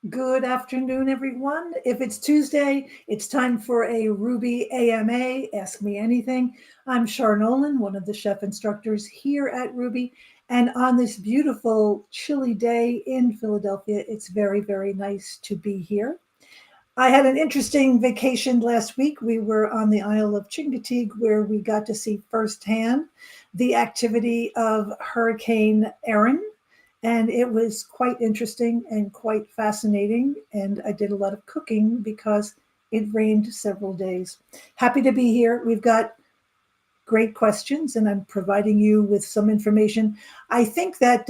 Good afternoon, everyone. If it's Tuesday, it's time for a Rouxbe AMA, Ask Me Anything. I'm Char Nolan, one of the chef instructors here at Rouxbe. And on this beautiful, chilly day in Philadelphia, it's very, very nice to be here. I had an interesting vacation last week. We were on the Isle of Chincoteague, where we got to see firsthand the activity of Hurricane Erin. And it was quite interesting and quite fascinating. And I did a lot of cooking because it rained several days. Happy to be here. We've got great questions, and I'm providing you with some information. I think that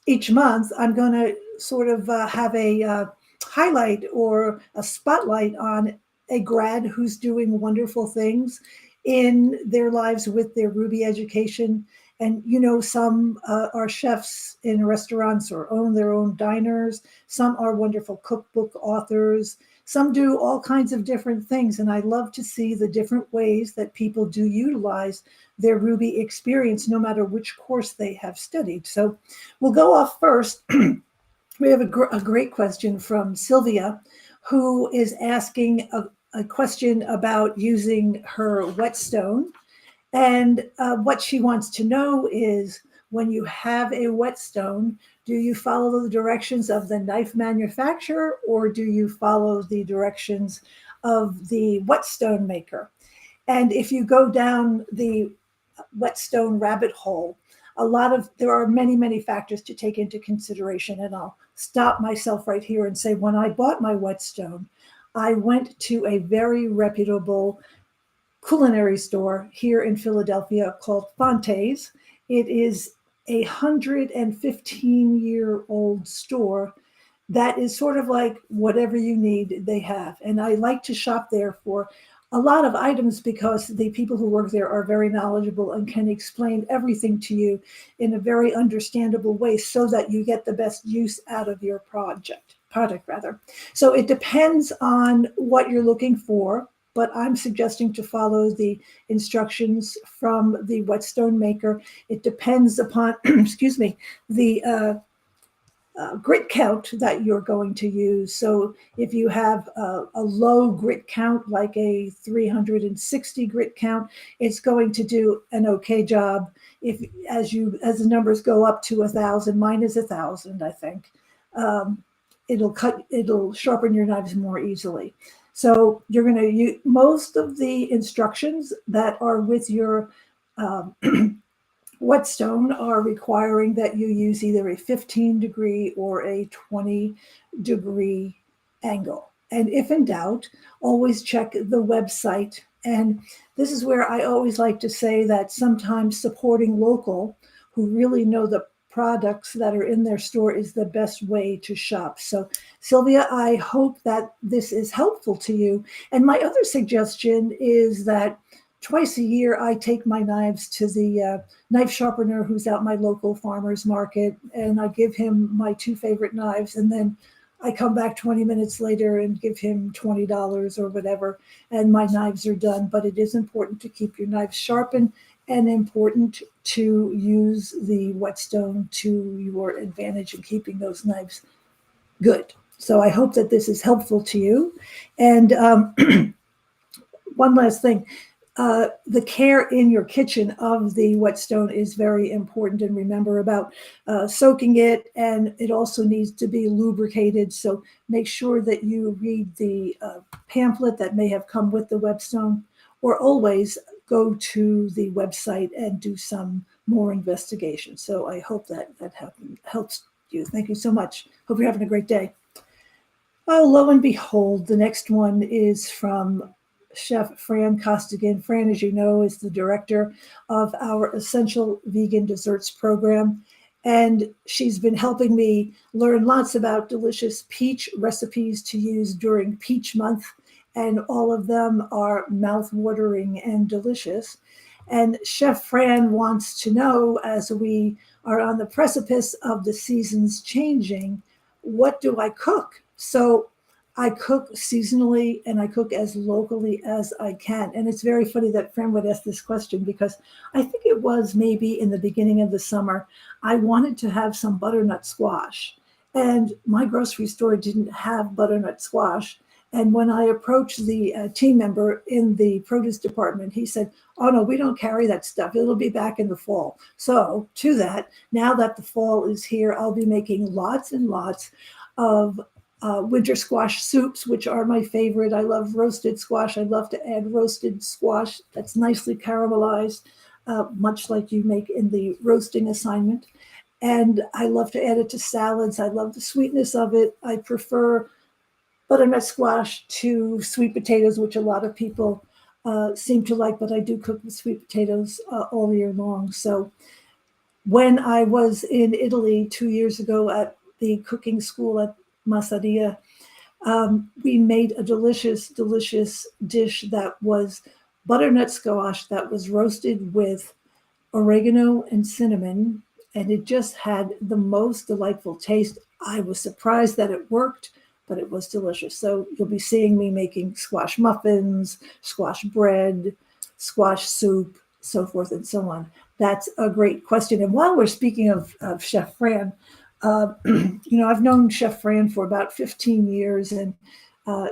each month I'm going to sort of have a highlight or a spotlight on a grad who's doing wonderful things in their lives with their Rouxbe education. And some are chefs in restaurants or own their own diners. Some are wonderful cookbook authors. Some do all kinds of different things. And I love to see the different ways that people do utilize their Rouxbe experience, no matter which course they have studied. So we'll go off first. We have a great question from Sylvia, who is asking a question about using her whetstone. And what she wants to know is, when you have a whetstone, do you follow the directions of the knife manufacturer, or do you follow the directions of the whetstone maker? And if you go down the whetstone rabbit hole, there are many, many factors to take into consideration. And I'll stop myself right here and say, when I bought my whetstone, I went to a very reputable culinary store here in Philadelphia called Fonte's. It is 115-year-old store that is sort of like whatever you need, they have. And I like to shop there for a lot of items because the people who work there are very knowledgeable and can explain everything to you in a very understandable way so that you get the best use out of your product rather. So it depends on what you're looking for, but I'm suggesting to follow the instructions from the whetstone maker. It depends upon, excuse me, the grit count that you're going to use. So if you have a low grit count, like a 360 grit count, it's going to do an okay job. If as the numbers go up to 1,000, mine is 1,000, I think. It'll sharpen your knives more easily. So you're going to use most of the instructions that are with your um, whetstone are requiring that you use either a 15-degree or a 20-degree angle. And if in doubt, always check the website. And this is where I always like to say that sometimes supporting local, who really know the products that are in their store, is the best way to shop. So, Sylvia, I hope that this is helpful to you. And my other suggestion is that twice a year I take my knives to the knife sharpener who's out my local farmer's market, and I give him my two favorite knives, and then I come back 20 minutes later and give him $20 or whatever, and my knives are done. But it is important to keep your knives sharpened and important to use the whetstone to your advantage in keeping those knives good. So I hope that this is helpful to you. And one last thing, the care in your kitchen of the whetstone is very important. And remember about soaking it, and it also needs to be lubricated. So make sure that you read the pamphlet that may have come with the whetstone, or always go to the website and do some more investigation. So I hope that helps you. Thank you so much. Hope you're having a great day. Oh, lo and behold, the next one is from Chef Fran Costigan. Fran, as you know, is the director of our Essential Vegan Desserts program. And she's been helping me learn lots about delicious peach recipes to use during Peach Month. And all of them are mouth-watering and delicious. And Chef Fran wants to know, as we are on the precipice of the seasons changing, what do I cook? So I cook seasonally and I cook as locally as I can. And it's very funny that Fran would ask this question, because I think it was maybe in the beginning of the summer, I wanted to have some butternut squash. And my grocery store didn't have butternut squash. And when I approached the team member in the produce department, he said, "Oh, no, we don't carry that stuff. It'll be back in the fall." So, to that, now that the fall is here, I'll be making lots and lots of winter squash soups, which are my favorite. I love roasted squash. I love to add roasted squash that's nicely caramelized, much like you make in the roasting assignment. And I love to add it to salads. I love the sweetness of it. I prefer butternut squash to sweet potatoes, which a lot of people seem to like, but I do cook with sweet potatoes all year long. So when I was in Italy 2 years ago at the cooking school at Massaria, we made a delicious, delicious dish that was butternut squash that was roasted with oregano and cinnamon, and it just had the most delightful taste. I was surprised that it worked, but it was delicious. So you'll be seeing me making squash muffins, squash bread, squash soup, so forth and so on. That's a great question. And while we're speaking of Chef Fran, I've known Chef Fran for about 15 years, and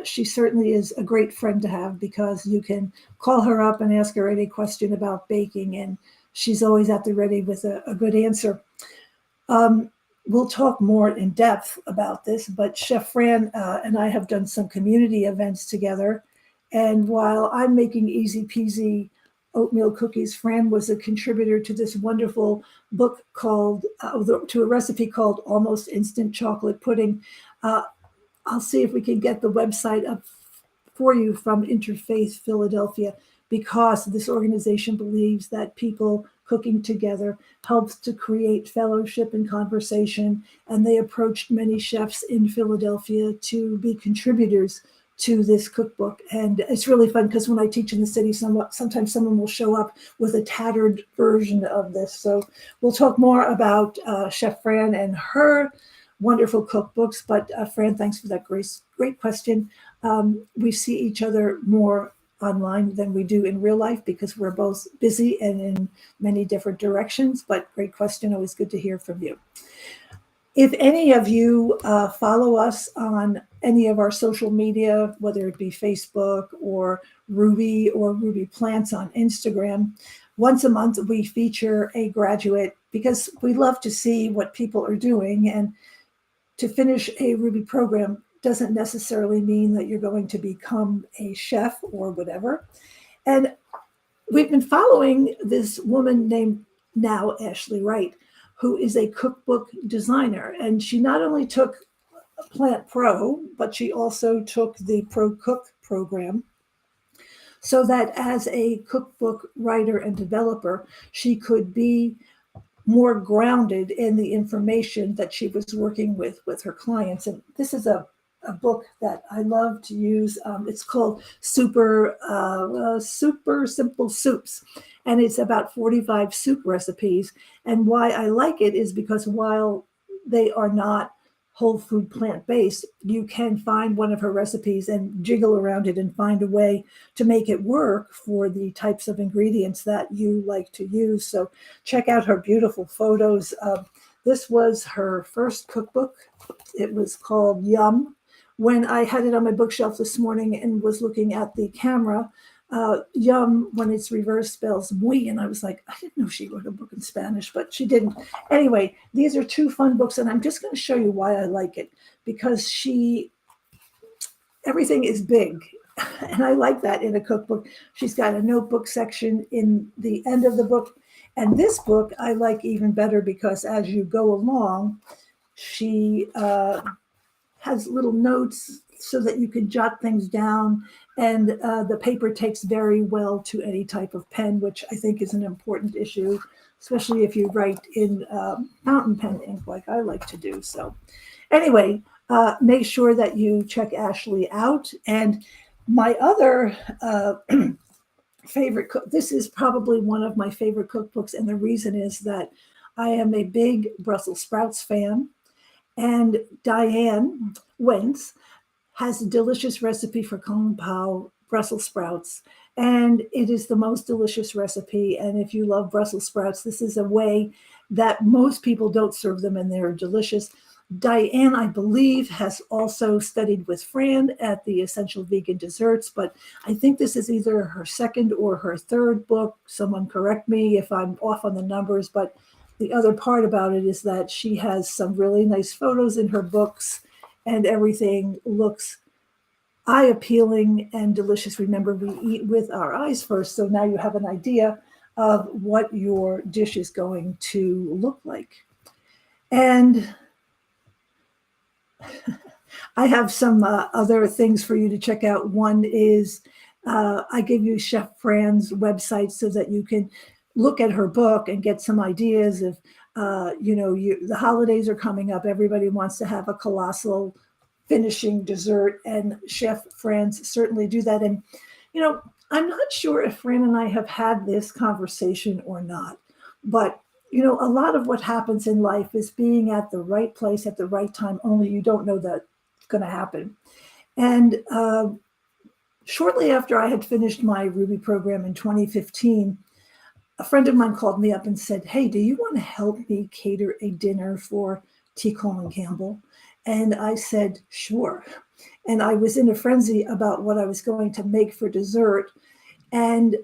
she certainly is a great friend to have because you can call her up and ask her any question about baking, and she's always at the ready with a good answer. We'll talk more in depth about this, but Chef Fran and I have done some community events together. And while I'm making easy peasy oatmeal cookies, Fran was a contributor to this wonderful book called, to a recipe called Almost Instant Chocolate Pudding. Uh, I'll see if we can get the website up for you from Interfaith Philadelphia, because this organization believes that people cooking together helps to create fellowship and conversation. And they approached many chefs in Philadelphia to be contributors to this cookbook. And it's really fun because when I teach in the city, sometimes someone will show up with a tattered version of this. So we'll talk more about Chef Fran and her wonderful cookbooks. But Fran, thanks for that great question. We see each other more online than we do in real life because we're both busy and in many different directions. But great question. Always good to hear from you. If any of you follow us on any of our social media, whether it be Facebook or Rouxbe Plants on Instagram, once a month we feature a graduate because we love to see what people are doing. And to finish a Rouxbe program doesn't necessarily mean that you're going to become a chef or whatever. And we've been following this woman named now Ashley Wright, who is a cookbook designer. And she not only took Plant Pro, but she also took the Pro Cook program, so that as a cookbook writer and developer, she could be more grounded in the information that she was working with her clients. And this is a book that I love to use. It's called Super Simple Soups, and it's about 45 soup recipes. And why I like it is because while they are not whole food plant-based, you can find one of her recipes and jiggle around it and find a way to make it work for the types of ingredients that you like to use. So check out her beautiful photos. This was her first cookbook. It was called Yum. When I had it on my bookshelf this morning and was looking at the camera, Yum, when it's reversed, spells muy, and I was like, I didn't know she wrote a book in Spanish, but she didn't. Anyway, these are two fun books, and I'm just going to show you why I like it, because everything is big, and I like that in a cookbook. She's got a notebook section in the end of the book, and this book I like even better because as you go along, she has little notes so that you can jot things down. And the paper takes very well to any type of pen, which I think is an important issue, especially if you write in fountain pen ink like I like to do. So anyway, make sure that you check Ashley out. And my other favorite this is probably one of my favorite cookbooks. And the reason is that I am a big Brussels sprouts fan. And Diane Wentz has a delicious recipe for Kung Pao Brussels sprouts. And it is the most delicious recipe. And if you love Brussels sprouts, this is a way that most people don't serve them, and they're delicious. Diane, I believe, has also studied with Fran at the Essential Vegan Desserts, but I think this is either her second or her third book. Someone correct me if I'm off on the numbers, but the other part about it is that she has some really nice photos in her books, and everything looks eye appealing and delicious. Remember, we eat with our eyes first, so now you have an idea of what your dish is going to look like. And I have some other things for you to check out. One is I give you Chef Fran's website so that you can look at her book and get some ideas of, the holidays are coming up. Everybody wants to have a colossal finishing dessert, and Chef Fran's certainly do that. And, I'm not sure if Fran and I have had this conversation or not, but a lot of what happens in life is being at the right place at the right time, only you don't know that it's going to happen. And shortly after I had finished my Rouxbe program in 2015, a friend of mine called me up and said, "Hey, do you want to help me cater a dinner for T. Colin Campbell?" And I said, "Sure." And I was in a frenzy about what I was going to make for dessert. And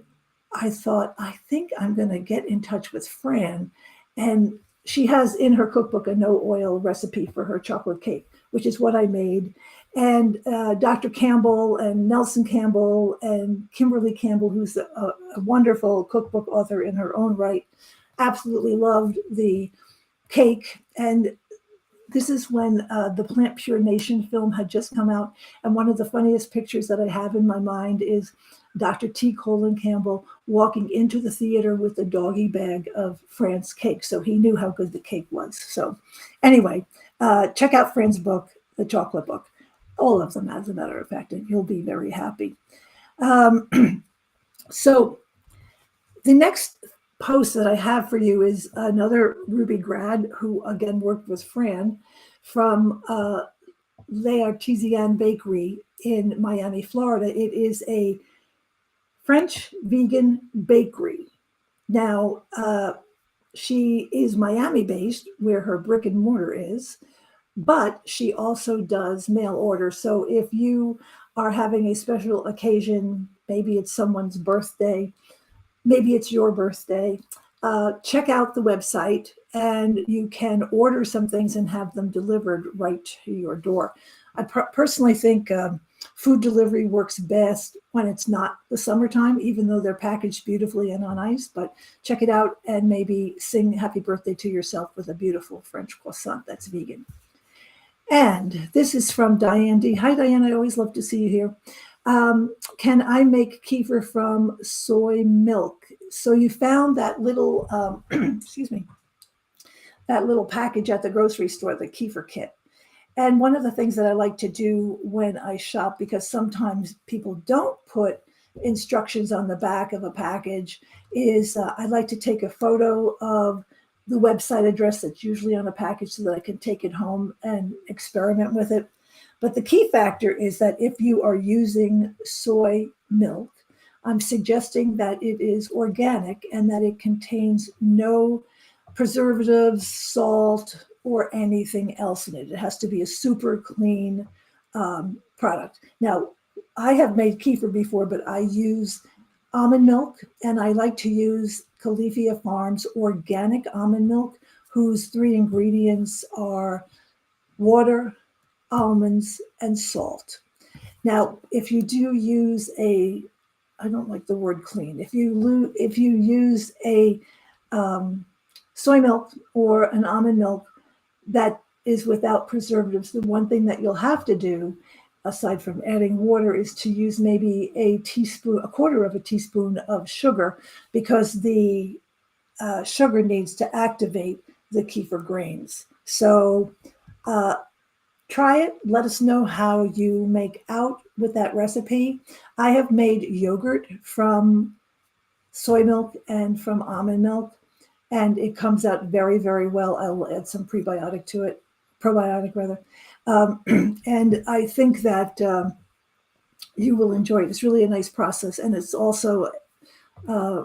I thought, I think I'm going to get in touch with Fran. And she has in her cookbook a no oil recipe for her chocolate cake, which is what I made. And Dr. Campbell and Nelson Campbell and Kimberly Campbell, who's a wonderful cookbook author in her own right, absolutely loved the cake. And this is when the Plant Pure Nation film had just come out. And one of the funniest pictures that I have in my mind is Dr. T. Colin Campbell walking into the theater with a doggy bag of Fran's cake. So he knew how good the cake was. So anyway, check out Fran's book, The Chocolate Book. All of them, as a matter of fact, and you'll be very happy. So the next post that I have for you is another Rouxbe grad who, again, worked with Fran from Les Artisans Bakery in Miami, Florida. It is a French vegan bakery. Now, she is Miami based, where her brick and mortar is, but she also does mail order. So if you are having a special occasion, maybe it's someone's birthday, maybe it's your birthday, check out the website and you can order some things and have them delivered right to your door. I personally think food delivery works best when it's not the summertime, even though they're packaged beautifully and on ice. But check it out and maybe sing happy birthday to yourself with a beautiful French croissant that's vegan. And this is from Diane D. Hi, Diane. I always love to see you here. Can I make kefir from soy milk? So you found that little, excuse me, that little package at the grocery store, the kefir kit. And one of the things that I like to do when I shop, because sometimes people don't put instructions on the back of a package, is I like to take a photo of the website address that's usually on a package so that I can take it home and experiment with it. But the key factor is that if you are using soy milk, I'm suggesting that it is organic and that it contains no preservatives, salt, or anything else in it. It has to be a super clean product. Now, I have made kefir before, but I use almond milk, and I like to use Califia Farms organic almond milk, whose 3 ingredients are water, almonds, and salt. Now, if you do use I don't like the word clean. If you use a soy milk or an almond milk that is without preservatives, the one thing that you'll have to do, aside from adding water, is to use maybe a quarter of a teaspoon of sugar, because the sugar needs to activate the kefir grains. So try it. Let us know how you make out with that recipe. I have made yogurt from soy milk and from almond milk, and it comes out very, very well. I will add some probiotic rather. And I think that you will enjoy it. It's really a nice process, and it's also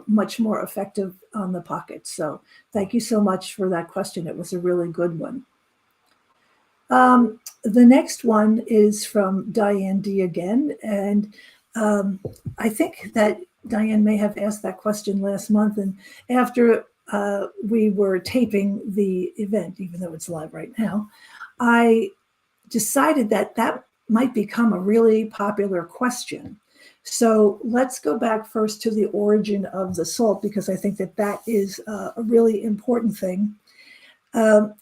much more effective on the pocket. So thank you so much for that question. It was a really good one. The next one is from Diane D again. And I think that Diane may have asked that question last month. And after we were taping the event, even though it's live right now, I decided that that might become a really popular question. So let's go back first to the origin of the salt, because I think that that is a really important thing.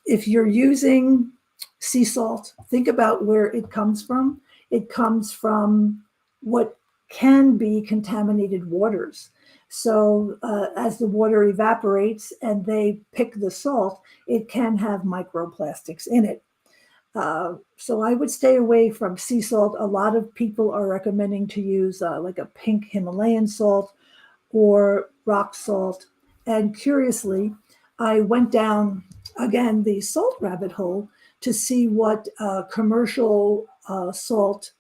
If you're using sea salt, think about where it comes from. It comes from what can be contaminated waters. So as the water evaporates and they pick the salt, it can have microplastics in it. So I would stay away from sea salt. A lot of people are recommending to use like a pink Himalayan salt or rock salt. And curiously, I went down again the salt rabbit hole to see what commercial salt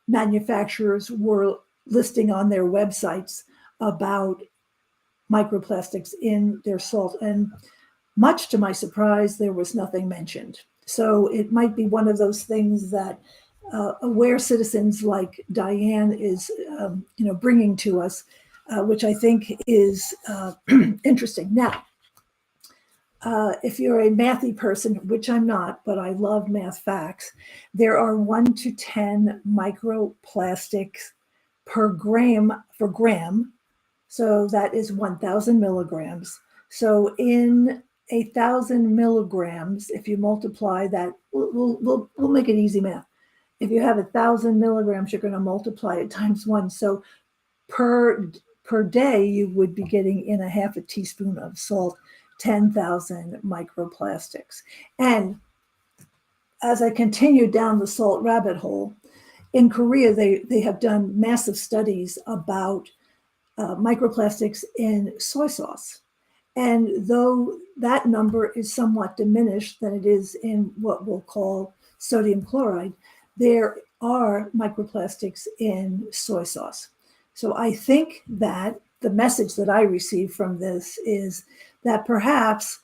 manufacturers were listing on their websites about microplastics in their salt. And much to my surprise, there was nothing mentioned. So it might be one of those things that aware citizens like Diane is, bringing to us, which I think is interesting. Now, if you're a mathy person, which I'm not, but I love math facts, there are 1 to 10 microplastics per gram for gram. So that is 1,000 milligrams. So in 1,000 milligrams, if you multiply that, we'll make it easy math. If you have 1,000 milligrams, you're going to multiply it times 1. So per day, you would be getting in a half a teaspoon of salt, 10,000 microplastics. And as I continue down the salt rabbit hole, in Korea, they have done massive studies about microplastics in soy sauce. And though that number is somewhat diminished than it is in what we'll call sodium chloride, there are microplastics in soy sauce. So I think that the message that I receive from this is that perhaps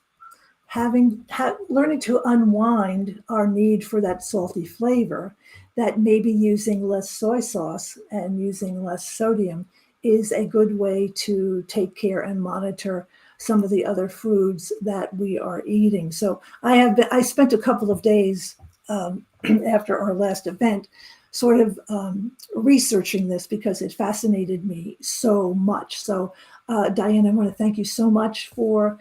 learning to unwind our need for that salty flavor, that maybe using less soy sauce and using less sodium is a good way to take care and monitor some of the other foods that we are eating. So I spent a couple of days after our last event sort of researching this because it fascinated me so much. So Diane, I want to thank you so much for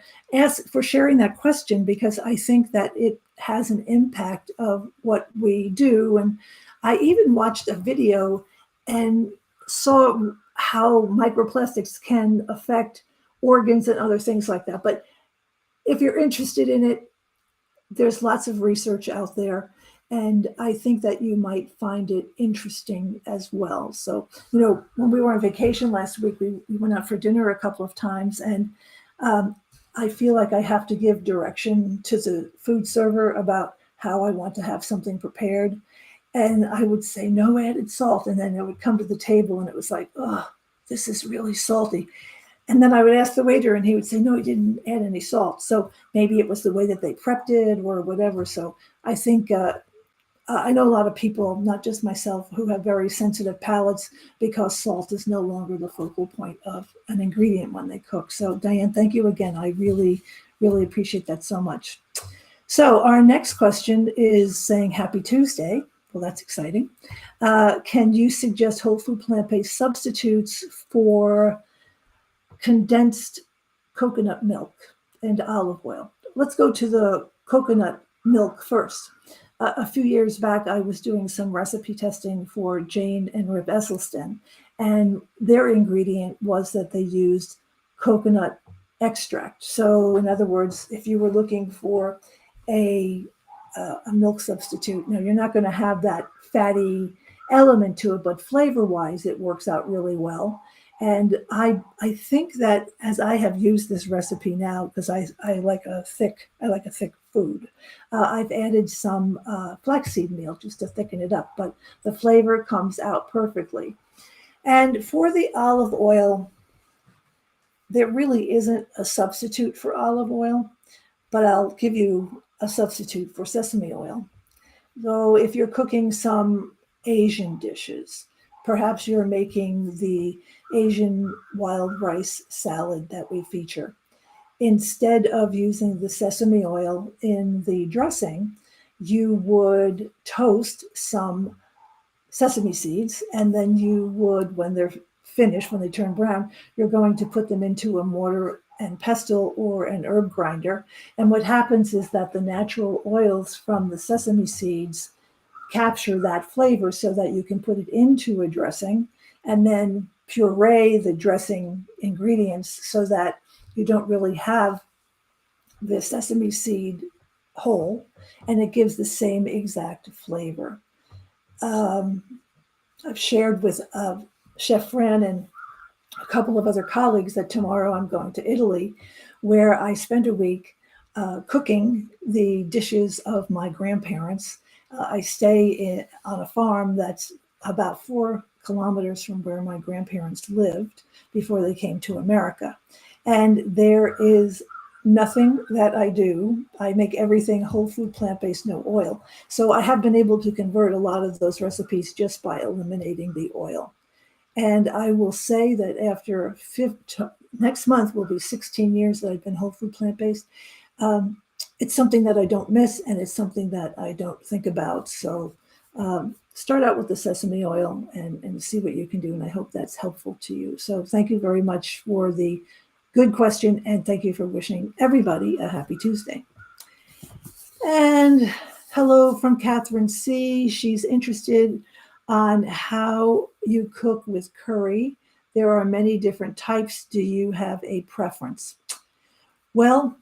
sharing that question, because I think that it has an impact of what we do. And I even watched a video and saw how microplastics can affect organs and other things like that. But if you're interested in it, there's lots of research out there. And I think that you might find it interesting as well. So, when we were on vacation last week, we went out for dinner a couple of times. And I feel like I have to give direction to the food server about how I want to have something prepared. And I would say, no added salt. And then I would come to the table and it was like, oh, this is really salty. And then I would ask the waiter and he would say, no, he didn't add any salt. So maybe it was the way that they prepped it or whatever. So I think I know a lot of people, not just myself, who have very sensitive palates because salt is no longer the focal point of an ingredient when they cook. So Diane, thank you again. I really, really appreciate that so much. So our next question is saying Happy Tuesday. Well, that's exciting. Can you suggest whole food plant-based substitutes for condensed coconut milk and olive oil? Let's go to the coconut milk first. A few years back, I was doing some recipe testing for Jane and Rip Esselstyn, and their ingredient was that they used coconut extract. So in other words, if you were looking for a milk substitute, now you're not going to have that fatty element to it, but flavor-wise, it works out really well. And I think that as I have used this recipe now, because I like a thick food, I've added some flaxseed meal just to thicken it up, but the flavor comes out perfectly. And for the olive oil, there really isn't a substitute for olive oil, but I'll give you a substitute for sesame oil. So if you're cooking some Asian dishes, perhaps you're making the Asian wild rice salad that we feature. Instead of using the sesame oil in the dressing, you would toast some sesame seeds, and then you would, when they're finished, when they turn brown, you're going to put them into a mortar and pestle or an herb grinder. And what happens is that the natural oils from the sesame seeds capture that flavor so that you can put it into a dressing and then puree the dressing ingredients so that you don't really have the sesame seed whole, and it gives the same exact flavor. Um, I've shared with Chef Fran and a couple of other colleagues that tomorrow I'm going to Italy, where I spend a week cooking the dishes of my grandparents. I stay on a farm that's about 4 kilometers from where my grandparents lived before they came to America. And there is nothing that I do. I make everything whole food, plant based, no oil. So I have been able to convert a lot of those recipes just by eliminating the oil. And I will say that after next month will be 16 years that I've been whole food plant based. Um, it's something that I don't miss, and it's something that I don't think about. So start out with the sesame oil and see what you can do. And I hope that's helpful to you. So thank you very much for the good question. And thank you for wishing everybody a happy Tuesday. And hello from Catherine C. She's interested on how you cook with curry. There are many different types. Do you have a preference? Well,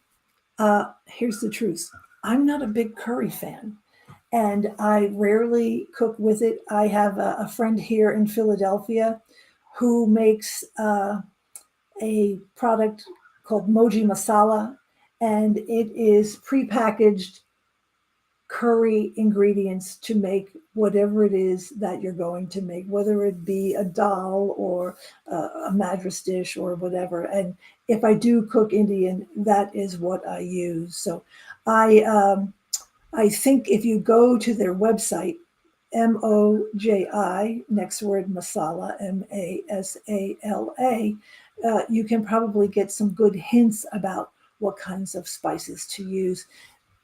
here's the truth. I'm not a big curry fan, and I rarely cook with it. I have a friend here in Philadelphia who makes a product called Moji Masala, and it is prepackaged curry ingredients to make whatever it is that you're going to make, whether it be a dal or a madras dish or whatever. And if I do cook Indian, that is what I use. So I think if you go to their website, MOJI, next word masala, MASALA, you can probably get some good hints about what kinds of spices to use.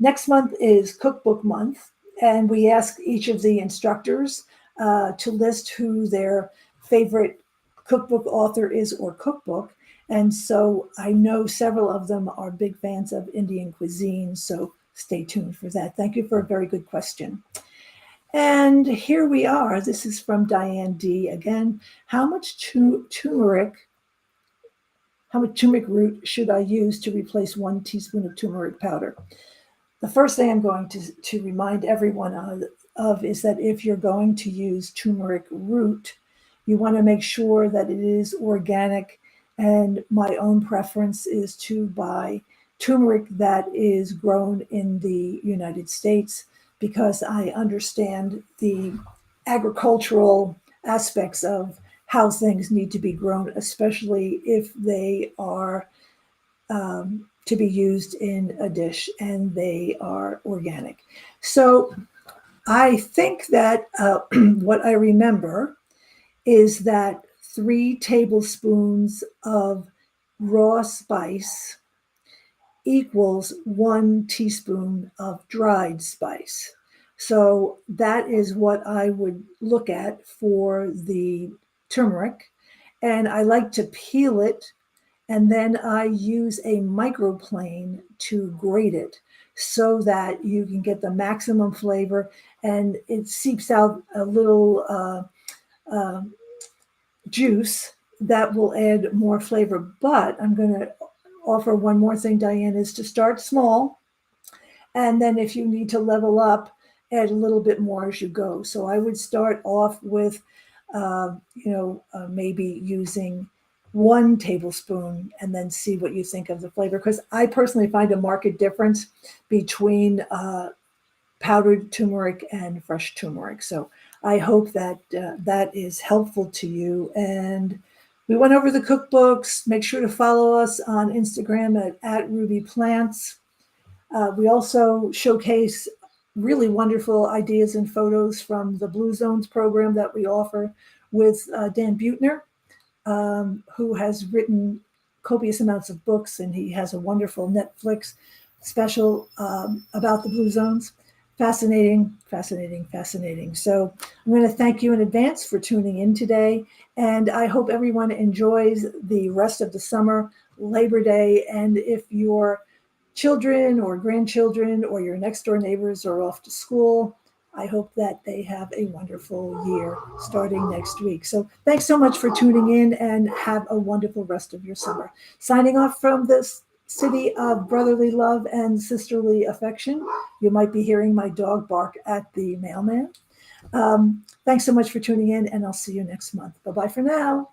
Next month is cookbook month, and we ask each of the instructors to list who their favorite cookbook author is or cookbook. And so I know several of them are big fans of Indian cuisine, so stay tuned for that. Thank you for a very good question. And here we are. This is from Diane D. again. How much turmeric root should I use to replace 1 teaspoon of turmeric powder? The first thing I'm going to remind everyone of is that if you're going to use turmeric root, you want to make sure that it is organic. And my own preference is to buy turmeric that is grown in the United States, because I understand the agricultural aspects of how things need to be grown, especially if they are to be used in a dish and they are organic. So I think that what I remember is that 3 tablespoons of raw spice equals 1 teaspoon of dried spice. So that is what I would look at for the turmeric. And I like to peel it, and then I use a microplane to grate it so that you can get the maximum flavor, and it seeps out a little juice that will add more flavor. But I'm going to offer one more thing, Diane, is to start small. And then if you need to level up, add a little bit more as you go. So I would start off with, maybe using 1 tablespoon and then see what you think of the flavor. Because I personally find a marked difference between powdered turmeric and fresh turmeric. So I hope that that is helpful to you. And we went over the cookbooks. Make sure to follow us on Instagram at Rouxbe Plants. We also showcase really wonderful ideas and photos from the Blue Zones program that we offer with Dan Butner, who has written copious amounts of books, and he has a wonderful Netflix special about the Blue Zones. Fascinating, fascinating, fascinating. So I'm going to thank you in advance for tuning in today, and I hope everyone enjoys the rest of the summer, Labor Day, and if your children or grandchildren or your next door neighbors are off to school, I hope that they have a wonderful year starting next week. So thanks so much for tuning in, and have a wonderful rest of your summer. Signing off from this city of brotherly love and sisterly affection. You might be hearing my dog bark at the mailman. Thanks so much for tuning in, and I'll see you next month. Bye-bye for now.